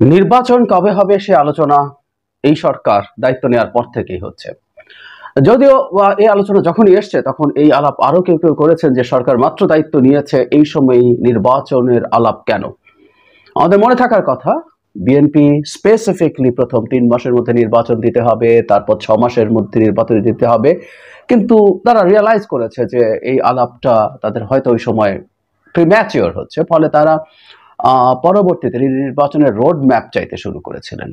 নির্বাচন কবে হবে সে আলোচনা এই সরকার দায়িত্ব নেওয়ার পর থেকেই হচ্ছে। যদিও এই আলোচনা যখনই এসছে তখন এই আলাপ আরো কেউ কেউ করেছেন যে সরকার মাত্র দায়িত্ব নিয়েছে, এই সময়ই নির্বাচনের আলাপ কেন? আমাদের মনে থাকার কথা, বিএনপি স্পেসিফিকলি প্রথম 3 মাসের মধ্যে নির্বাচন দিতে হবে, তারপর 6 মাসের মধ্যে নির্বাচন দিতে হবে, কিন্তু তারা রিয়ালাইজ করেছে যে এই আলাপটা তাদের হয়তো ওই সময় প্রিম্যাচিওর হচ্ছে, ফলে তারা পরবর্তীতে নির্বাচনের রোড ম্যাপ চাইতে শুরু করেছিলেন।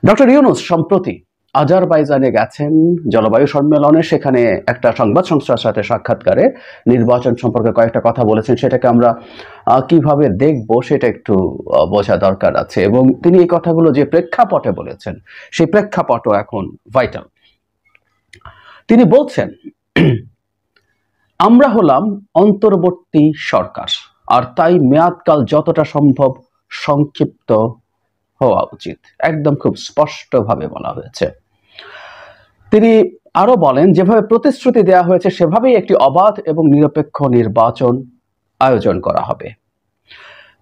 ডক্টর ইউনূস সম্প্রতি আজারবাইজানে গেছেন জলবায়ু সম্মেলনে, সেখানে একটা সংবাদ সংস্থার সাথে সাক্ষাৎকারে নির্বাচন সম্পর্কে কয়েকটা কথা বলেছেন। সেটাকে আমরা কিভাবে দেখব সেটা একটু বোঝা দরকার আছে, এবং তিনি এই কথাগুলো যে প্রেক্ষাপটে বলেছেন সেই প্রেক্ষাপটও এখন ভাইটাল। তিনি বলছেন, আমরা হলাম অন্তর্বর্তী সরকার, আর তাই মেয়াদকাল যতটা সম্ভব সংক্ষিপ্ত হওয়া উচিত। একদম খুব স্পষ্টভাবে বলা হয়েছে। তিনি আরো বলেন, যেভাবে প্রতিশ্রুতি দেওয়া হয়েছে সেভাবেই একটি অবাধ এবং নিরপেক্ষ নির্বাচন আয়োজন করা হবে।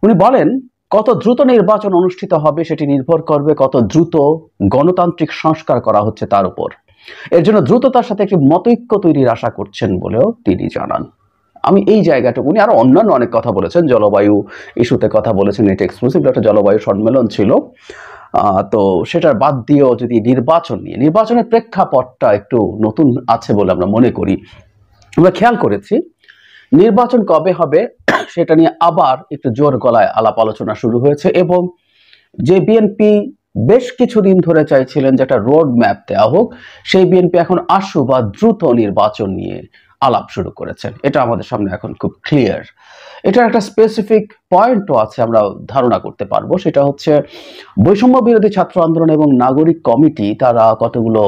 উনি বলেন, কত দ্রুত নির্বাচন অনুষ্ঠিত হবে সেটি নির্ভর করবে কত দ্রুত গণতান্ত্রিক সংস্কার করা হচ্ছে তার উপর। এর জন্য দ্রুততার সাথে একটি মতৈক্য তৈরির আশা করছেন বলেও তিনি জানান। আমি এই জায়গাটুকু, উনি আরো অন্যান্য অনেক কথা বলেছেন, জলবায়ু ইস্যুতে কথা বলেছেন, এটা এক্সক্লুসিভ একটা জলবায়ু সম্মেলন ছিল। তো সেটার বাদ দিয়েও যদি নির্বাচনের প্রেক্ষাপটটা একটু নতুন আছে বলে আমরা মনে করি। আমরা খেয়াল করেছি নির্বাচন কবে হবে সেটা নিয়ে আবার একটু জোর গলায় আলাপ আলোচনা শুরু হয়েছে, এবং যে বিএনপি বেশ কিছুদিন ধরে চাইছিলেন যে একটা রোড ম্যাপ দেওয়া হোক, সেই বিএনপি এখন আশু বা দ্রুত নির্বাচন নিয়ে আলাপ শুরু করেছেন। এটা আমাদের সামনে এখন খুব ক্লিয়ার। এটার একটা স্পেসিফিক পয়েন্টও আছে, আমরা ধারণা করতে পারবো। সেটা হচ্ছে বৈষম্য বিরোধী ছাত্র আন্দোলন এবং নাগরিক কমিটি তারা কতগুলো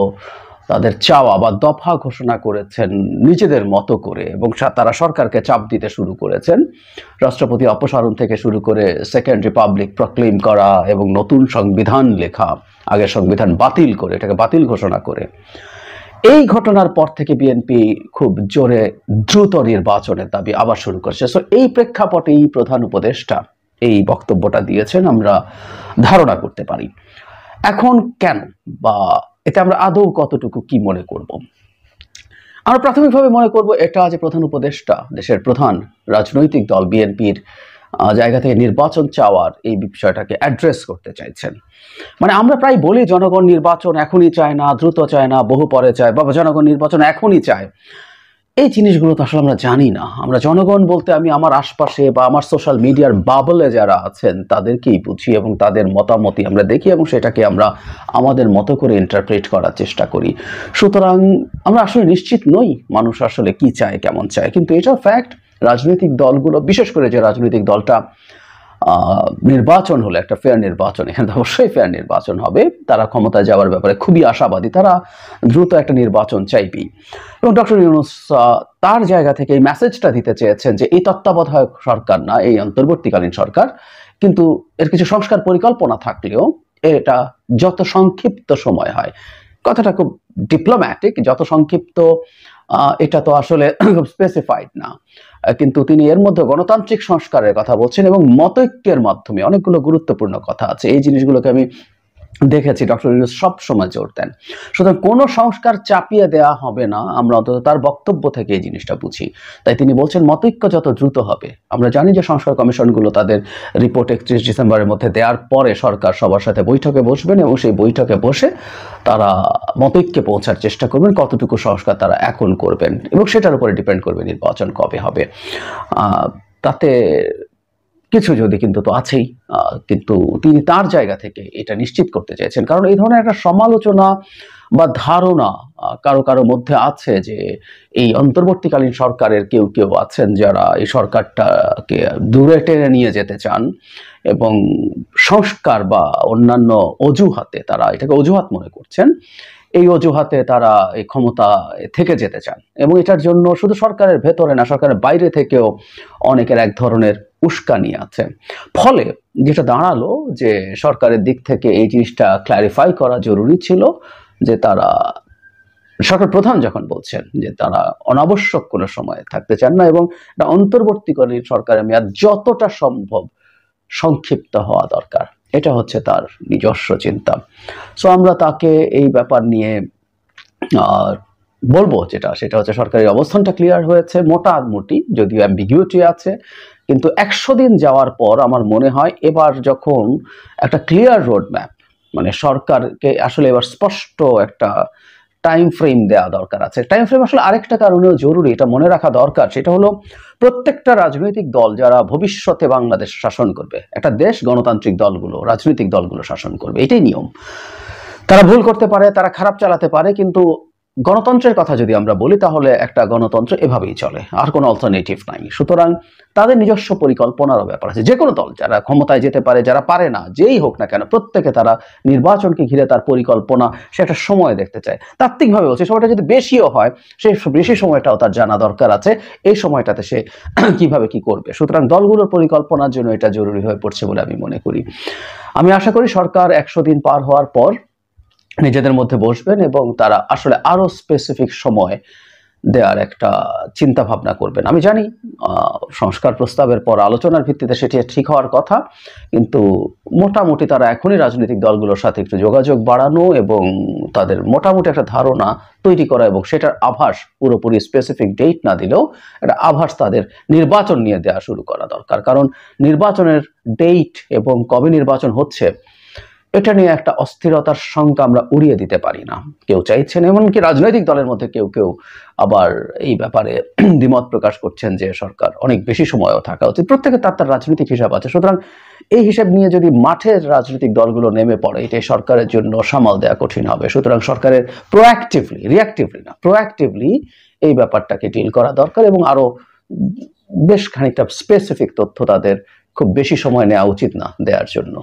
তাদের চাওয়া বা দফা ঘোষণা করেছেন নিজেদের মতো করে, এবং তারা সরকারকে চাপ দিতে শুরু করেছেন। রাষ্ট্রপতি অপসারণ থেকে শুরু করে সেকেন্ড রিপাবলিক প্রক্লেম করা এবং নতুন সংবিধান লেখা, আগের সংবিধান বাতিল করে এটাকে বাতিল ঘোষণা করে। এই ঘটনার পর থেকে বিএনপি খুব জোরে দ্রুত নির্বাচনের দাবি আবার শুরু করেছে। সো এই প্রেক্ষাপটেই প্রধান উপদেষ্টা এই বক্তব্যটা দিয়েছেন, আমরা ধারণা করতে পারি। এখন কেন, বা এতে আমরা আদৌ কতটুকু কি মনে করব? আমরা প্রাথমিকভাবে মনে করব এটা যে প্রধান উপদেষ্টা দেশের প্রধান রাজনৈতিক দল বিএনপির জায়গা থেকে নির্বাচন চাওয়ার এই বিষয়টাকে অ্যাড্রেস করতে চাইছেন। মানে আমরা প্রায় বলি জনগণ নির্বাচন এখনই চায় না, দ্রুত চায় না, বহু পরে চায়, বা জনগণ নির্বাচন এখনই চায়। এই জিনিসগুলো তো আসলে আমরা জানি না। আমরা জনগণ বলতে আমি আমার আশপাশে বা আমার সোশ্যাল মিডিয়ার বাবলে যারা আছেন তাদেরকেই বুঝি, এবং তাদের মতামতই আমরা দেখি, এবং সেটাকে আমরা আমাদের মতো করে ইন্টারপ্রেট করার চেষ্টা করি। সুতরাং আমরা আসলে নিশ্চিত নই মানুষ আসলে কি চায়, কেমন চায়। কিন্তু এটা ফ্যাক্ট, রাজনৈতিক দলগুলো, বিশেষ করে যে রাজনৈতিক দলটা নির্বাচন হলে একটা ফেয়ার নির্বাচন, এখানে অবশ্যই ফেয়ার নির্বাচন হবে, তারা ক্ষমতায় যাওয়ার ব্যাপারে খুবই আশাবাদী, তারা দ্রুত একটা নির্বাচন চাইবেই। এবং ডক্টর ইউনূস তার জায়গা থেকে এই মেসেজটা দিতে চেয়েছেন যে এই তত্ত্বাবধায়ক সরকার না, এই অন্তর্বর্তীকালীন সরকার, কিন্তু এর কিছু সংস্কার পরিকল্পনা থাকলেও এটা যত সংক্ষিপ্ত সময় হয়, কথাটা খুব ডিপ্লোম্যাটিক, যত সংক্ষিপ্ত এটা তো আসলে খুব স্পেসিফাইড না, কিন্তু তিনি এর মধ্যে গণতান্ত্রিক সংস্কারের কথা বলছেন, এবং মতৈক্যের মাধ্যমে অনেকগুলো গুরুত্বপূর্ণ কথা আছে। এই জিনিসগুলোকে আমি দেখেছি ডক্টর ইউনূস সব সময় জোর দেন। সুতরাং কোনো সংস্কার চাপিয়ে দেওয়া হবে না, আমরা অন্তত তার বক্তব্য থেকে এই জিনিসটা বুঝি। তাই তিনি বলছেন মতৈক্য যত দ্রুত হবে। আমরা জানি যে সংস্কার কমিশনগুলো তাদের রিপোর্ট 31 ডিসেম্বরের মধ্যে দেওয়ার পরে সরকার সবার সাথে বৈঠকে বসবেন, এবং সেই বৈঠকে বসে তারা মতৈক্যে পৌঁছার চেষ্টা করবেন কতটুকু সংস্কার তারা এখন করবেন, এবং সেটার উপরে ডিপেন্ড করবে নির্বাচন কবে হবে। তাতে কিছু যদি কিন্তু তো আছেই, কিন্তু তিনি তার জায়গা থেকে এটা নিশ্চিত করতে চাইছেন, কারণ এই ধরনের একটা সমালোচনা বা ধারণা কারো কারো মধ্যে আছে যে এই অন্তর্বর্তীকালীন সরকারের কেউ কেউ আছেন যারা এই সরকারটাকে দূরে টেনে নিয়ে যেতে চান, এবং সংস্কার বা অন্যান্য অজুহাতে তারা এটাকে অজুহাত মনে করছেন, এই অজুহাতে তারা এই ক্ষমতা থেকে যেতে চান, এবং এটার জন্য শুধু সরকারের ভেতরে না, সরকারের বাইরে থেকেও অনেকের এক ধরনের উস্কানি আছে। ফলে যেটা দাঁড়ালো যে সরকারের দিক থেকে এই জিনিসটা ক্ল্যারিফাই করা জরুরি ছিল যে তারা, সরকার প্রধান যখন বলছেন যে তারা অনাবশ্যক কোনো সময় থাকতে চান না, এবং অন্তর্বর্তীকালীন সরকারের মেয়াদ যতটা সম্ভব সংক্ষিপ্ত হওয়া দরকার, এটা হচ্ছে তার নিজস্ব চিন্তা। সো আমরা তাকে এই ব্যাপার নিয়ে বলবো সেটা হচ্ছে সরকারের অবস্থানটা ক্লিয়ার হয়েছে মোটামুটি, যদিও অ্যাম্বিগুইটি আছে, কিন্তু 100 দিন যাওয়ার পর আমার মনে হয় এবার যখন একটা ক্লিয়ার রোড ম্যাপ, মানে সরকারকে আসলে এবার স্পষ্ট একটা টাইম ফ্রেম দেওয়া দরকার আছে। টাইম ফ্রেম আসলে আরেকটা কারণেও জরুরি, এটা মনে রাখা দরকার, সেটা হলো প্রত্যেকটা রাজনৈতিক দল যারা ভবিষ্যতে বাংলাদেশ শাসন করবে, একটা দেশ গণতান্ত্রিক দলগুলো, রাজনৈতিক দলগুলো শাসন করবে, এটাই নিয়ম। তারা ভুল করতে পারে, তারা খারাপ চালাতে পারে, কিন্তু গণতন্ত্রের কথা যদি আমরা বলি তাহলে একটা গণতন্ত্র এভাবেই চলে, আর কোনো অল্টারনেটিভ নাই। সুতরাং তাদের নিজস্ব পরিকল্পনারও ব্যাপার আছে। যে কোনো দল যারা ক্ষমতায় যেতে পারে, যারা পারে না, যেই হোক না কেন, প্রত্যেকে তারা নির্বাচনকে ঘিরে তার পরিকল্পনা, সে একটা সময় দেখতে চায়। তাত্ত্বিকভাবে বলছে সময়টা যদি বেশিও হয়, সেই বেশি সময়টাও তার জানা দরকার আছে, এই সময়টাতে সে কিভাবে কি করবে। সুতরাং দলগুলোর পরিকল্পনার জন্য এটা জরুরি হয়ে পড়ছে বলে আমি মনে করি। আমি আশা করি সরকার 100 দিন পার হওয়ার পর নিজেদের মধ্যে বসবেন এবং তারা আসলে আরো স্পেসিফিক সময় দেওয়ার একটা চিন্তা ভাবনা করবেন। আমি জানি সংস্কার প্রস্তাবের পর আলোচনার ভিত্তিতে সেটি ঠিক হওয়ার কথা, কিন্তু মোটামুটি তারা এখনই রাজনৈতিক দলগুলোর সাথে একটু যোগাযোগ বাড়ানো এবং তাদের মোটামুটি একটা ধারণা তৈরি করা, এবং সেটার আভাস, পুরোপুরি স্পেসিফিক ডেট না দিলেও একটা আভাস তাদের নির্বাচন নিয়ে দেওয়া শুরু করা দরকার। কারণ নির্বাচনের ডেট এবং কবে নির্বাচন হচ্ছে এটা নিয়ে একটা অস্থিরতার শঙ্কা আমরা উড়িয়ে দিতে পারি না। কেউ চাইছেন, এমনকি রাজনৈতিক দলের মধ্যে কেউ কেউ আবার এই ব্যাপারে দ্বিমত প্রকাশ করছেন যে সরকার অনেক বেশি সময়ও থাকা উচিত। প্রত্যেকে তার রাজনৈতিক হিসাব আছে। সুতরাং এই হিসাব নিয়ে যদি মাঠের রাজনৈতিক দলগুলো নেমে পড়ে, এটাই সরকারের জন্য সামাল দেওয়া কঠিন হবে। সুতরাং সরকারের প্রোঅ্যাক্টিভলি, রিঅ্যাক্টিভলি না, প্রোঅ্যাক্টিভলি এই ব্যাপারটাকে ডিল করা দরকার, এবং আরো বেশ খানিকটা স্পেসিফিক তথ্য তাদের খুব বেশি সময় নেওয়া উচিত না দেওয়ার জন্য।